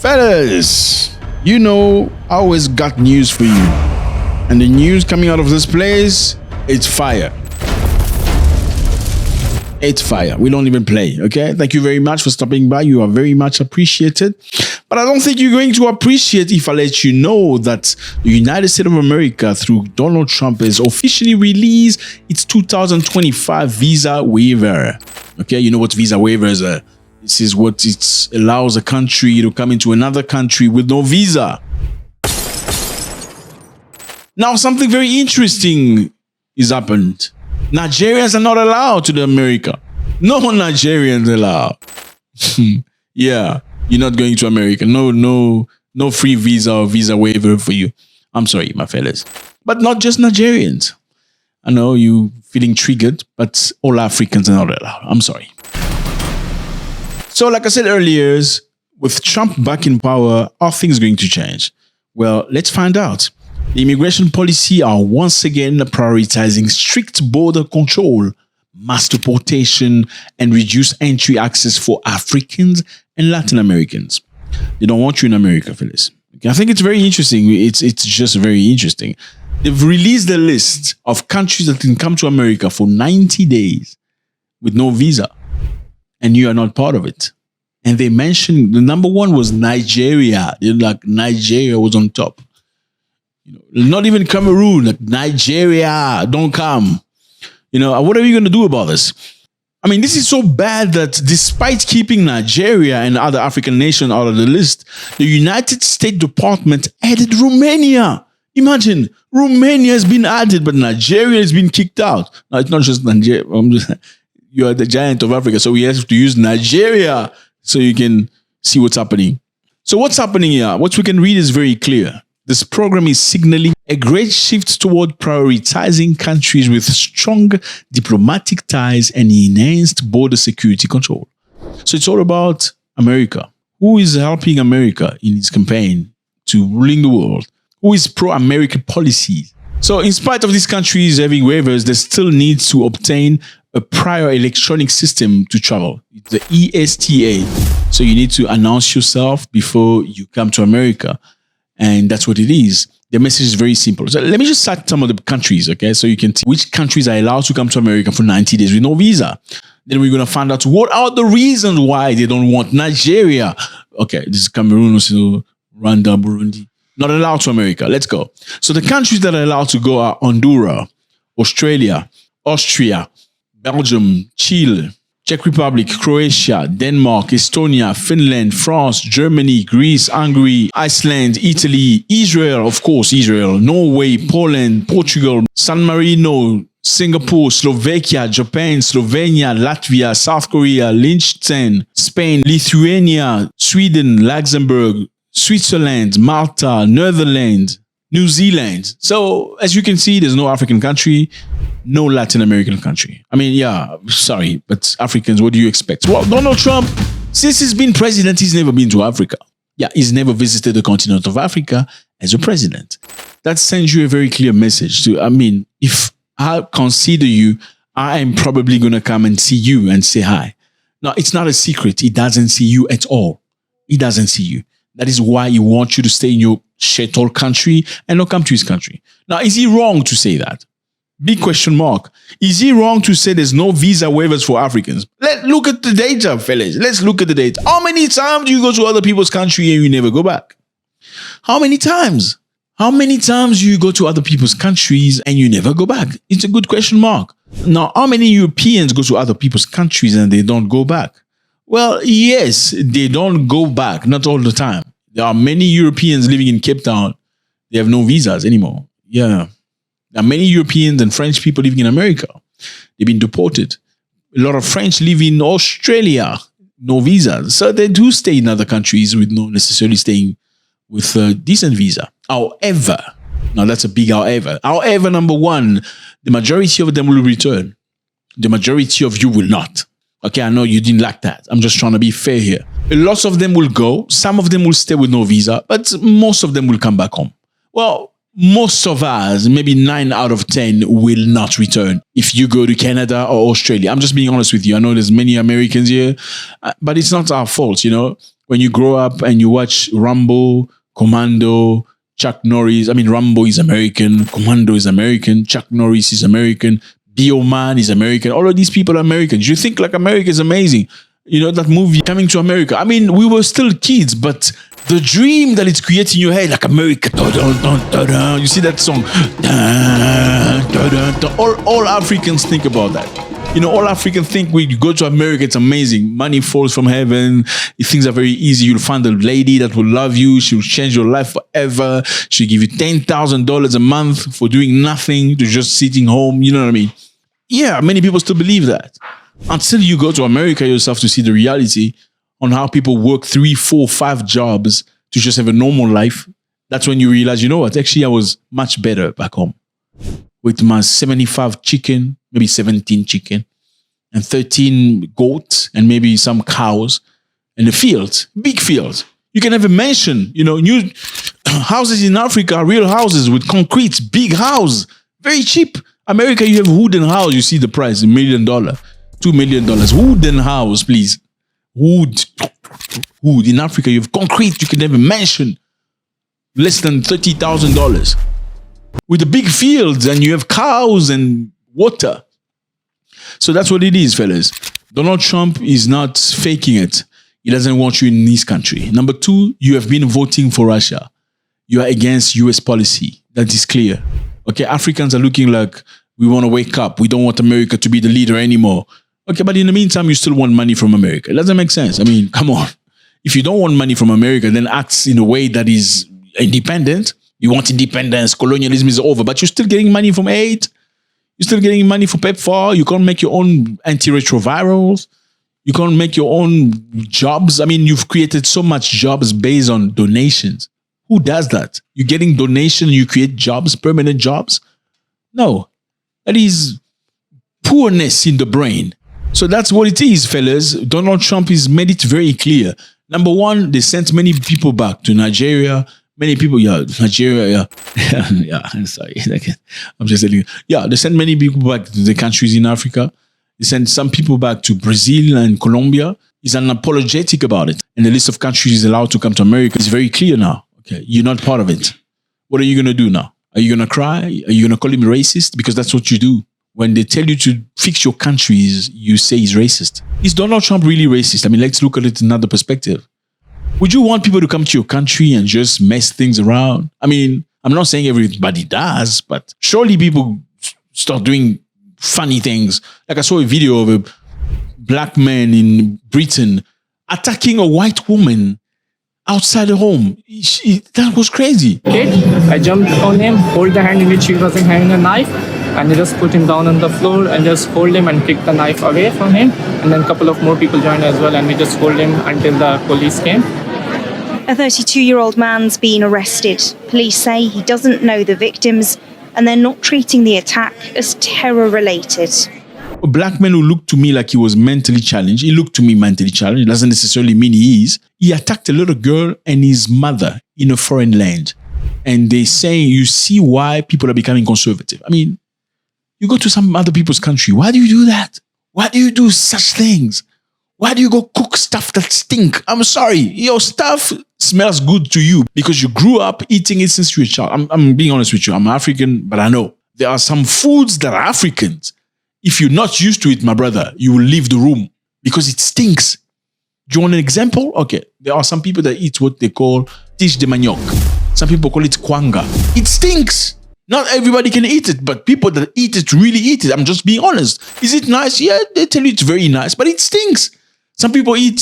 Fellas, you know, I always got news for you. And the news coming out of this place, it's fire. It's fire. We don't even play, okay? Thank you very much for stopping by. You are very much appreciated. But I don't think you're going to appreciate if I let you know that the United States of America, through Donald Trump, has officially released its 2025 visa waiver. Okay, you know what visa waivers are? This is what it allows a country to come into another country with no visa. Now, something very interesting has happened. Nigerians are not allowed to America. No Nigerians allowed. Yeah, you're not going to America. No free visa or visa waiver for you. I'm sorry, my fellas. But not just Nigerians. I know you feeling triggered, but all Africans are not allowed. I'm sorry. So like I said earlier, with Trump back in power, are things going to change? Well, let's find out. The immigration policy are once again prioritizing strict border control, mass deportation, and reduced entry access for Africans and Latin Americans. They don't want you in America, fellas. I think it's very interesting. It's just very interesting. They've released a list of countries that can come to America for 90 days with no visa, and you are not part of it. And they mentioned the number one was Nigeria. Like Nigeria was on top. Not even Cameroon, like Nigeria, don't come. What are you going to do about this? I mean, this is so bad that despite keeping Nigeria and other African nations out of the list, the United States Department added Romania. Imagine, Romania has been added, but Nigeria has been kicked out. Now, it's not just Nigeria. You are the giant of Africa, so we have to use Nigeria so you can see what's happening. So what's happening here? What we can read is very clear. This program is signaling a great shift toward prioritizing countries with strong diplomatic ties and enhanced border security control. So it's all about America. Who is helping America in its campaign to ruling the world? Who is pro-American policies? So in spite of these countries having waivers, they still need to obtain a prior electronic system to travel. It's the ESTA. So you need to announce yourself before you come to America. And that's what it is. The message is very simple. So let me just cite some of the countries, okay? So you can see which countries are allowed to come to America for 90 days with no visa. Then we're going to find out what are the reasons why they don't want Nigeria. Okay, this is Cameroon, Rwanda, Burundi. Not allowed to America. Let's go. So the countries that are allowed to go are Honduras, Australia, Austria, Belgium, Chile, Czech Republic, Croatia, Denmark, Estonia, Finland, France, Germany, Greece, Hungary, Iceland, Italy, Israel, of course, Israel, Norway, Poland, Portugal, San Marino, Singapore, Slovakia, Japan, Slovenia, Latvia, South Korea, Liechtenstein, Spain, Lithuania, Sweden, Luxembourg, Switzerland, Malta, Netherlands, New Zealand. So as you can see, there's no African country, no Latin American country. I mean, yeah, sorry, but Africans, what do you expect? Well, Donald Trump, since he's been president, he's never been to Africa. Yeah, he's never visited the continent of Africa as a president. That sends you a very clear message to, I mean, if I consider you, I am probably going to come and see you and say hi. No, it's not a secret. He doesn't see you at all. He doesn't see you. That is why he wants you to stay in your shithole country and not come to his country. Now, is he wrong to say that? Big question mark. Is he wrong to say there's no visa waivers for Africans? Let's look at the data, fellas. Let's look at the data. How many times do you go to other people's country and you never go back? How many times? How many times do you go to other people's countries and you never go back? It's a good question mark. Now, how many Europeans go to other people's countries and they don't go back? Well, yes, they don't go back, not all the time. There are many Europeans living in Cape Town. They have no visas anymore. Yeah. There are many Europeans and French people living in America. They've been deported. A lot of French live in Australia, no visas. So they do stay in other countries with not necessarily staying with a decent visa. However, now that's a big however. However, number one, the majority of them will return. The majority of you will not. Okay, I know you didn't like that. I'm just trying to be fair here. Lots of them will go. Some of them will stay with no visa, but most of them will come back home. Well, most of us, maybe 9 out of 10, will not return if you go to Canada or Australia. I'm just being honest with you. I know there's many Americans here, but it's not our fault, when you grow up and you watch Rambo, Commando, Chuck Norris. I mean, Rambo is American, Commando is American, Chuck Norris is American, B.O. Man is American. All of these people are Americans. You think like America is amazing. You know, that movie, Coming to America. I mean, we were still kids, but the dream that it's creating in your head, like America, dun, dun, dun, dun, dun. You see that song? Dun, dun, dun, dun. All Africans think about that. You know, all Africans think when you go to America, it's amazing. Money falls from heaven. Things are very easy. You'll find a lady that will love you. She'll change your life forever. She'll give you $10,000 a month for doing nothing, to just sitting home. You know what I mean? Yeah, many people still believe that. Until you go to America yourself to see the reality on how people work 3, 4, 5 jobs to just have a normal life. That's when you realize, you know what? Actually, I was much better back home with my 75 chicken, maybe 17 chicken, and 13 goats, and maybe some cows, and the fields, big fields. You can have a mansion, you know, new houses in Africa, real houses with concrete, big house, very cheap. America, you have wooden house, you see the price, $1 million, $2 million. Wooden house, please. Wood. In Africa, you have concrete, you can have a mansion, less than $30,000. With the big fields, and you have cows and water. So that's what it is, fellas. Donald Trump is not faking it. He doesn't want you in his country. Number 2, you have been voting for Russia. You are against US policy. That is clear. Okay, Africans are looking like, we want to wake up. We don't want America to be the leader anymore. Okay, but in the meantime, you still want money from America. It doesn't make sense. I mean, come on. If you don't want money from America, then act in a way that is independent. You want independence, colonialism is over, but you're still getting money from aid. You're still getting money for PEPFAR. You can't make your own antiretrovirals. You can't make your own jobs. I mean, you've created so much jobs based on donations. Who does that? You're getting donation, you create jobs, permanent jobs? No, that is poorness in the brain. So that's what it is, fellas. Donald Trump has made it very clear. Number 1, they sent many people back to Nigeria. Many people, Nigeria, I'm sorry. I'm just telling you. Yeah, they sent many people back to the countries in Africa. They sent some people back to Brazil and Colombia. He's unapologetic about it. And the list of countries allowed to come to America is very clear now. Okay, you're not part of it. What are you going to do now? Are you going to cry? Are you going to call him racist? Because that's what you do. When they tell you to fix your countries, you say he's racist. Is Donald Trump really racist? I mean, let's look at it in another perspective. Would you want people to come to your country and just mess things around? I mean, I'm not saying everybody does, but surely people start doing funny things. Like I saw a video of a black man in Britain attacking a white woman outside the home. That was crazy. I jumped on him, hold the hand in which he was having a knife, and I just put him down on the floor and just hold him and kick the knife away from him. And then a couple of more people joined as well, and we just hold him until the police came. A 32-year-old man's been arrested. Police say he doesn't know the victims and they're not treating the attack as terror-related. A black man who looked to me like he was mentally challenged. He looked to me mentally challenged. It doesn't necessarily mean he is. He attacked a little girl and his mother in a foreign land. And they say, you see why people are becoming conservative. I mean, you go to some other people's country. Why do you do that? Why do you do such things? Why do you go cook stuff that stink? I'm sorry, your stuff smells good to you because you grew up eating it since you were a child. I'm being honest with you. I'm African, but I know there are some foods that are Africans. If you're not used to it, my brother, you will leave the room because it stinks. Do you want an example? Okay, there are some people that eat what they call tiche de manioc. Some people call it kwanga. It stinks. Not everybody can eat it, but people that eat it really eat it. I'm just being honest. Is it nice? Yeah, they tell you it's very nice, but it stinks. Some people eat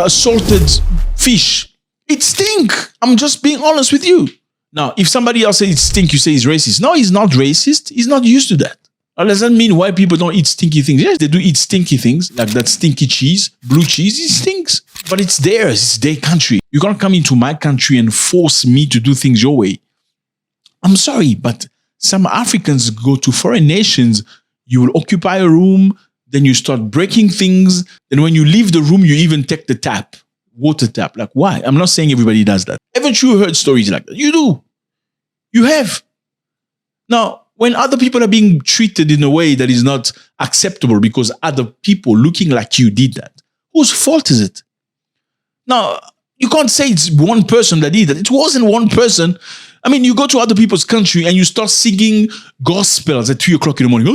salted fish. It stinks. I'm just being honest with you. Now, if somebody else says it stinks, you say he's racist. No, he's not racist. He's not used to that. That doesn't mean white people don't eat stinky things. Yes, they do eat stinky things, like that stinky cheese, blue cheese. It stinks. But it's theirs. It's their country. You can't come into my country and force me to do things your way. I'm sorry, but some Africans go to foreign nations. You will occupy a room. Then you start breaking things. Then when you leave the room, you even take the tap, water tap. Like, why? I'm not saying everybody does that. Haven't you heard stories like that? You do. You have. Now, when other people are being treated in a way that is not acceptable because other people looking like you did that, whose fault is it? Now, You can't say it's one person that did that. It wasn't one person. I mean, you go to other people's country and you start singing gospels at 3 o'clock in the morning.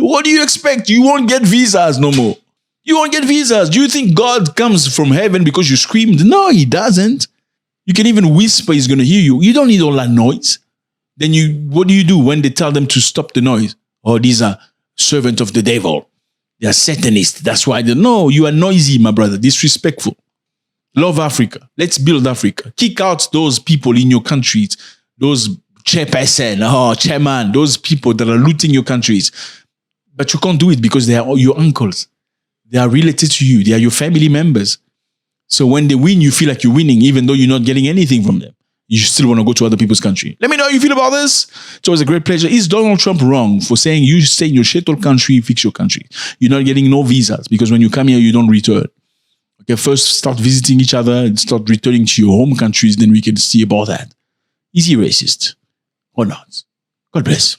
What do you expect? You won't get visas no more. You won't get visas. Do you think God comes from heaven because you screamed? No, he doesn't. You can even whisper, he's going to hear you. You don't need all that noise. Then what do you do when they tell them to stop the noise? Oh, these are servants of the devil. They are Satanists. That's why no, you are noisy, my brother, disrespectful. Love Africa. Let's build Africa. Kick out those people in your countries, those chairperson, chairman, those people that are looting your countries. But you can't do it because they are your uncles. They are related to you. They are your family members. So when they win, you feel like you're winning, even though you're not getting anything from them. You still want to go to other people's country. Let me know how you feel about this. It's always a great pleasure. Is Donald Trump wrong for saying you stay in your shithole country, fix your country? You're not getting no visas because when you come here, you don't return. Okay, first start visiting each other and start returning to your home countries. Then we can see about that. Is he racist or not? God bless.